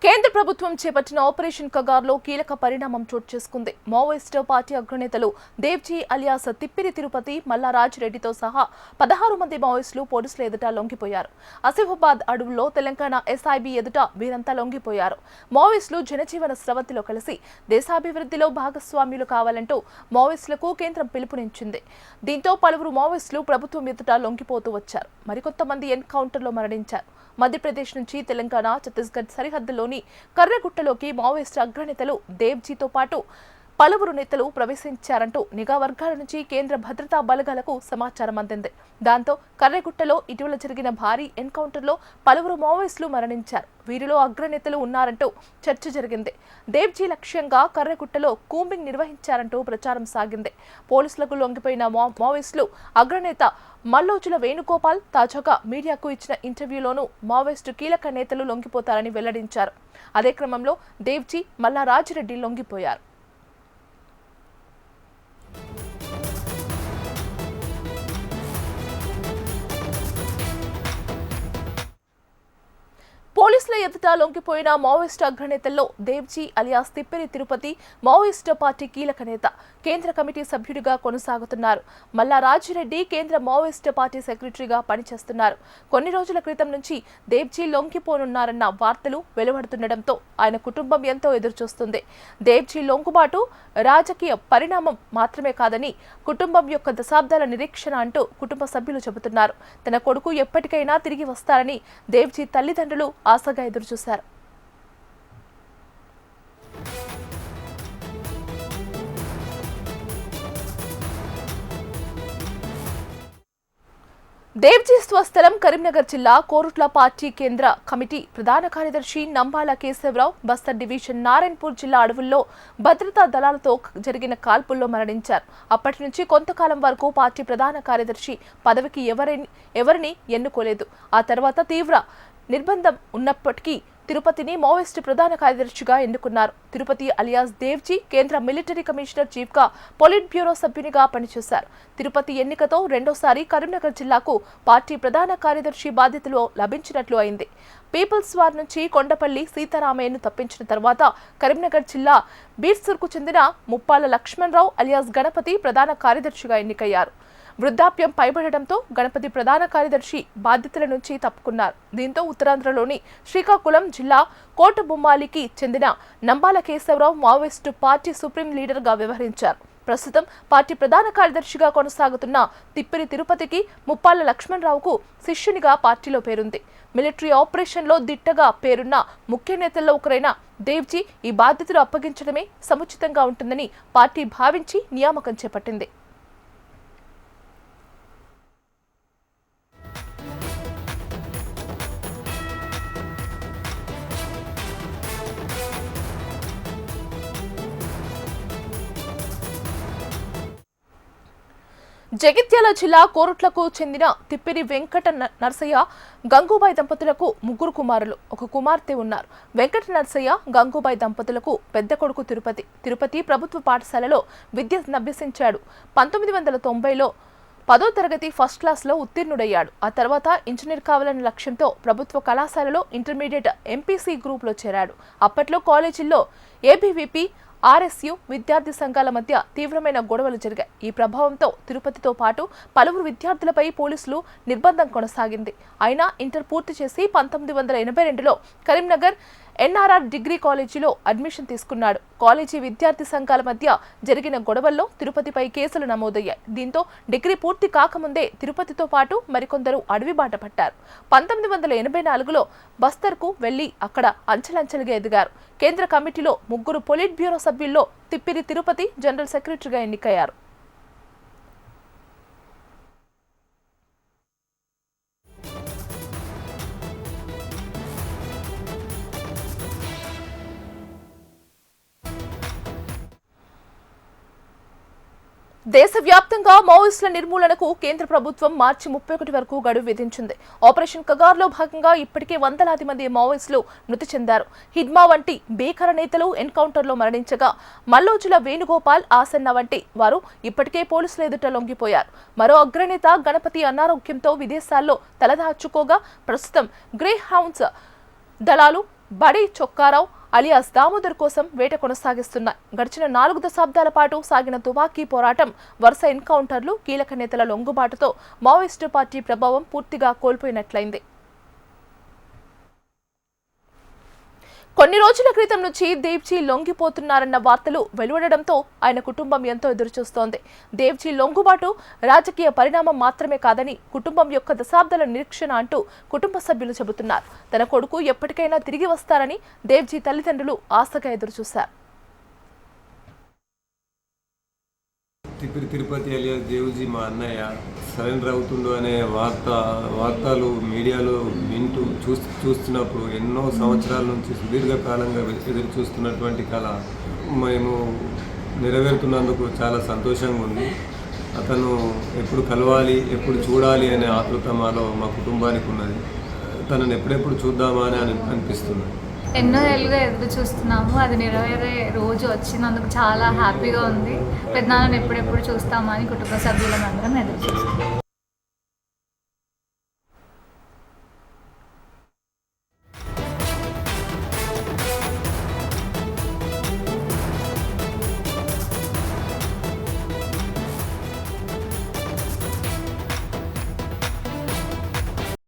కేంద్ర ప్రభుత్వం చేపట్టిన ఆపరేషన్ కగార్లో కీలక పరిణామం చోటు చేసుకుంది. మావోయిస్టు పార్టీ అగ్రనేతలు దేవ్జీ అలియాస్ తిప్పిరి తిరుపతి, మల్లారాజిరెడ్డితో సహా 16 మంది మావోయిస్టులు పోలీసుల ఎదుట లొంగిపోయారు. ఆసిఫాబాద్ అడవుల్లో తెలంగాణ ఎస్ఐబి ఎదుట వీరంతా లొంగిపోయారు. మావోయిస్టులు జనజీవన స్రవంతిలో కలిసి దేశాభివృద్ధిలో భాగస్వామ్యులు కావాలంటూ మావోయిస్టులకు కేంద్రం పిలుపునిచ్చింది. దీంతో పలువురు మావోయిస్టులు ప్రభుత్వం ఎదుట లొంగిపోతూ వచ్చారు. మరికొంతమంది ఎన్కౌంటర్లో మరణించారు. మధ్యప్రదేశ్ నుంచి తెలంగాణ, ఛత్తీస్గఢ్ సరిహద్దులోని కర్రెగుట్టలోకి మావోయిస్టు అగ్రనేతలు దేవ్జీతో పాటు పలువురు నేతలు ప్రవేశించారంటూ నిఘా వర్గాల నుంచి కేంద్ర భద్రతా బలగాలకు సమాచారం అందింది. దాంతో కర్రెగుట్టలో ఇటీవల జరిగిన భారీ ఎన్కౌంటర్లో పలువురు మావోయిస్టులు మరణించారు. వీరిలో అగ్రనేతలు ఉన్నారంటూ చర్చ జరిగింది. దేవ్జీ లక్ష్యంగా కర్రెగుట్టలో కూంబింగ్ నిర్వహించారంటూ ప్రచారం సాగింది. పోలీసులకు లొంగిపోయిన మావోయిస్టులు అగ్రనేత మల్లోజుల వేణుగోపాల్ తాజాగా మీడియాకు ఇచ్చిన ఇంటర్వ్యూలోనూ మావోయిస్టు కీలక నేతలు లొంగిపోతారని వెల్లడించారు. అదే క్రమంలో దేవ్జీ, మల్లారాజిరెడ్డి లొంగిపోయారు. పోలీసుల ఎదుట లొంగిపోయిన మావోయిస్టు అగ్రనేతల్లో Devji alias Tippiri Tirupati Maoist party కీలక నేత, కేంద్ర కమిటీ సభ్యుడిగా కొనసాగుతున్నారు. మల్లారాజిరెడ్డి కేంద్ర మావోయిస్టు పార్టీ సెక్రటరీగా పనిచేస్తున్నారు. కొన్ని రోజుల క్రితం నుంచి దేవ్జీ లొంగిపోనున్నారన్న వార్తలు వెలువడుతుండటంతో ఆయన కుటుంబం ఎంతో ఎదురుచూస్తుంది. దేవ్జీ లొంగుబాటు రాజకీయ పరిణామం మాత్రమే కాదని కుటుంబం యొక్క దశాబ్దాల నిరీక్షణ అంటూ కుటుంబ సభ్యులు చెబుతున్నారు. తన కొడుకు ఎప్పటికైనా తిరిగి వస్తారని దేవ్జీ తల్లిదండ్రులు ఆశగా ఎదురుచూశారు. దేవ్జీ స్వస్థలం కరీంనగర్ జిల్లా కోరుట్ల పార్టీ కేంద్ర కమిటీ ప్రధాన కార్యదర్శి నంబాల కేశవరావు బస్తర్ డివిజన్ నారాయణపూర్ జిల్లా అడవుల్లో భద్రతా దళాలతో జరిగిన కాల్పుల్లో మరణించారు. అప్పటి నుంచి కొంతకాలం వరకు పార్టీ ప్రధాన కార్యదర్శి పదవికి ఎవరిని ఎన్నుకోలేదు. ఆ తర్వాత తీవ్ర నిర్బంధం ఉన్నప్పటికీ తిరుపతిని మావోయిస్టు ప్రధాన కార్యదర్శిగా ఎన్నుకున్నారు. తిరుపతి అలియాస్ దేవ్జీ కేంద్ర మిలిటరీ కమిషనర్ చీఫ్గా పొలిట్ బ్యూరో సభ్యునిగా పనిచేశారు. తిరుపతి ఎన్నికతో రెండోసారి కరీంనగర్ జిల్లాకు పార్టీ ప్రధాన కార్యదర్శి బాధ్యతలు లభించినట్లు అయింది. పీపుల్స్ వార్ నుంచి కొండపల్లి సీతారామయ్యను తప్పించిన తర్వాత కరీంనగర్ జిల్లా బీర్సూర్కు చెందిన ముప్పాల లక్ష్మణరావు అలియాస్ గణపతి ప్రధాన కార్యదర్శిగా ఎన్నికయ్యారు. వృద్ధాప్యం పైబడడంతో గణపతి ప్రధాన కార్యదర్శి బాధ్యతల నుంచి తప్పుకున్నారు. దీంతో ఉత్తరాంధ్రలోని శ్రీకాకుళం జిల్లా కోటబొమ్మాలికి చెందిన Nambala Keshava Rao Maoist party supreme లీడర్గా వ్యవహరించారు. ప్రస్తుతం పార్టీ ప్రధాన కార్యదర్శిగా కొనసాగుతున్న తిప్పిరి తిరుపతికి ముప్పాల లక్ష్మణరావుకు శిష్యునిగా పార్టీలో పేరుంది. మిలిటరీ ఆపరేషన్లో దిట్టగా పేరున్న ముఖ్య నేతల్లో ఒకరైన దేవ్జీ ఈ బాధ్యతలు అప్పగించడమే సముచితంగా ఉంటుందని పార్టీ భావించి నియామకం చేపట్టింది. జగిత్యాల జిల్లా కోరుట్లకు చెందిన తిప్పిరి వెంకట నరసయ్య, గంగూబాయి దంపతులకు 3 కుమారులు, 1 కుమార్తె ఉన్నారు. వెంకట నరసయ్య, గంగూబాయి దంపతులకు పెద్ద కొడుకు తిరుపతి ప్రభుత్వ పాఠశాలలో విద్య అభ్యసించాడు. 1990లో 10వ తరగతి ఫస్ట్ క్లాస్లో ఉత్తీర్ణుడయ్యాడు. ఆ తర్వాత ఇంజనీర్ కావాలన్న లక్ష్యంతో ప్రభుత్వ కళాశాలలో ఇంటర్మీడియట్ ఎంపీసీ గ్రూప్లో చేరాడు. అప్పట్లో కాలేజీల్లో ఏబీవీపీ, ఆర్ఎస్యు విద్యార్థి సంఘాల మధ్య తీవ్రమైన గొడవలు జరిగాయి. ఈ ప్రభావంతో తిరుపతితో పాటు పలువురు విద్యార్థులపై పోలీసులు నిర్బంధం కొనసాగింది. అయినా ఇంటర్ పూర్తి చేసి 1982లో కరీంనగర్ ఎన్ఆర్ఆర్ డిగ్రీ కాలేజీలో అడ్మిషన్ తీసుకున్నాడు. కాలేజీ విద్యార్థి సంఘాల మధ్య జరిగిన గొడవల్లో తిరుపతిపై కేసులు నమోదయ్యాయి. దీంతో డిగ్రీ పూర్తి కాకముందే తిరుపతితో పాటు మరికొందరు అడవి బాట పట్టారు. 1984లో బస్తర్కు వెళ్లి అక్కడ అంచెలంచెలుగా ఎదిగారు. కేంద్ర కమిటీలో 3 పొలిట్ బ్యూరో సభ్యుల్లో తిప్పిరి తిరుపతి జనరల్ సెక్రటరీగా ఎన్నికయ్యారు. దేశవ్యాప్తంగా మావోయిస్టుల నిర్మూలనకు కేంద్ర ప్రభుత్వం మార్చి 31 వరకు గడువు విధించింది. ఆపరేషన్ కగార్లో భాగంగా ఇప్పటికే వందలాది మంది మావోయిస్టులు మృతి చెందారు. హిడ్మా వంటి భీకర నేతలు ఎన్కౌంటర్లో మరణించగా మల్లోజుల వేణుగోపాల్, ఆసన్న వంటి వారు ఇప్పటికే పోలీసుల ఎదుట లొంగిపోయారు. మరో అగ్రనేత గణపతి అనారోగ్యంతో విదేశాల్లో తలదాచుకోగా ప్రస్తుతం గ్రే హౌండ్స్ దళాలు బడి చొక్కారావు అలియాస్ దామోదర్ కోసం వేట కొనసాగిస్తున్నాయి. గడిచిన 4 దశాబ్దాల పాటు సాగిన తుపాకీ పోరాటం, వరుస ఎన్కౌంటర్లు, కీలక నేతల లొంగుబాటుతో మావోయిస్టు పార్టీ ప్రభావం పూర్తిగా కోల్పోయినట్లయింది. కొన్ని రోజుల క్రితం నుంచి దేవ్జీ లొంగిపోతున్నారన్న వార్తలు వెలువడడంతో ఆయన కుటుంబం ఎంతో ఎదురుచూస్తోంది. దేవ్జీ లొంగుబాటు రాజకీయ పరిణామం మాత్రమే కాదని కుటుంబం యొక్క దశాబ్దాల నిరీక్షణ అంటూ కుటుంబ సభ్యులు చెబుతున్నారు. తన కొడుకు ఎప్పటికైనా తిరిగి వస్తారని దేవ్జీ తల్లిదండ్రులు ఆశగా ఎదురుచూశారు. తిరుపతి అలియాస్ దేవ్జీ మా అన్నయ్య సరెండర్ అవుతుండు అనే వార్తలు మీడియాలో వింటూ చూస్తున్నప్పుడు ఎన్నో సంవత్సరాల నుంచి సుదీర్ఘకాలంగా ఎదురు చూస్తున్నటువంటి కళ మేము నెరవేరుతున్నందుకు చాలా సంతోషంగా ఉంది. అతను ఎప్పుడు కలవాలి, ఎప్పుడు చూడాలి అనే ఆతృత మా కుటుంబానికి ఉన్నది. తనను ఎప్పుడెప్పుడు చూద్దామా అని అనిపిస్తుంది. ఎన్నో ఏళ్ళుగా ఎదురు చూస్తున్నాము. అది నెరవేరే రోజు వచ్చినందుకు చాలా హ్యాపీగా ఉంది. పెద్దనాన్నని ఎప్పుడెప్పుడు చూస్తామని కుటుంబ సభ్యులందరం ఎదురు చూస్తున్నాం.